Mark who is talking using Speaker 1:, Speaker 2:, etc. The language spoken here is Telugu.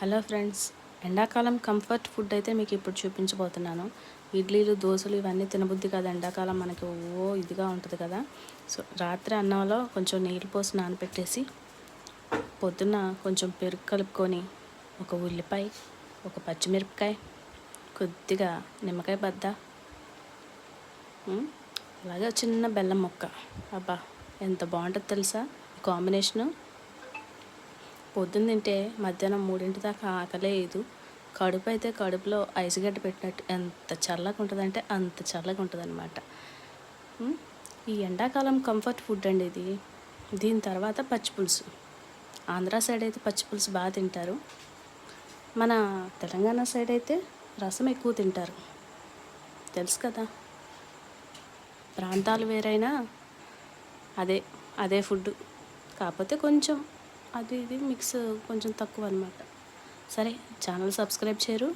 Speaker 1: హలో ఫ్రెండ్స్, ఎండాకాలం కంఫర్ట్ ఫుడ్ అయితే మీకు ఇప్పుడు చూపించబోతున్నాను. ఇడ్లీలు, దోశలు ఇవన్నీ తినబుద్ధి కదా. ఎండాకాలం మనకి ఇదిగా ఉంటుంది కదా. సో రాత్రి అన్నంలో కొంచెం నీళ్ళు పోసి నానబెట్టేసి పొద్దున్న కొంచెం పెరుగు కలుపుకొని ఒక ఉల్లిపాయ, ఒక పచ్చిమిరపకాయ, కొద్దిగా నిమ్మకాయ బద్ద, అలాగే చిన్న బెల్లం ముక్క. అబ్బా ఎంత బాగుంటుంది తెలుసా ఈ కాంబినేషను. పొద్దున్న తింటే మధ్యాహ్నం 3 దాకా ఆకలేదు. కడుపు అయితే కడుపులో ఐసుగడ్డ పెట్టినట్టు ఎంత చల్లగా ఉంటుందంటే అంత చల్లగా ఉంటుంది అనమాట. ఈ ఎండాకాలం కంఫర్ట్ ఫుడ్ అండి ఇది. దీని తర్వాత పచ్చిపులుసు. ఆంధ్ర సైడ్ అయితే పచ్చిపులుసు బాగా తింటారు. మన తెలంగాణ సైడ్ అయితే రసం ఎక్కువ తింటారు, తెలుసు కదా. ప్రాంతాలు వేరైనా అదే అదే ఫుడ్, కాకపోతే కొంచెం అది ఇది మిక్స్ కొంచెం తక్కువ అనమాట. సరే, ఛానల్ సబ్స్క్రైబ్ చేయరు.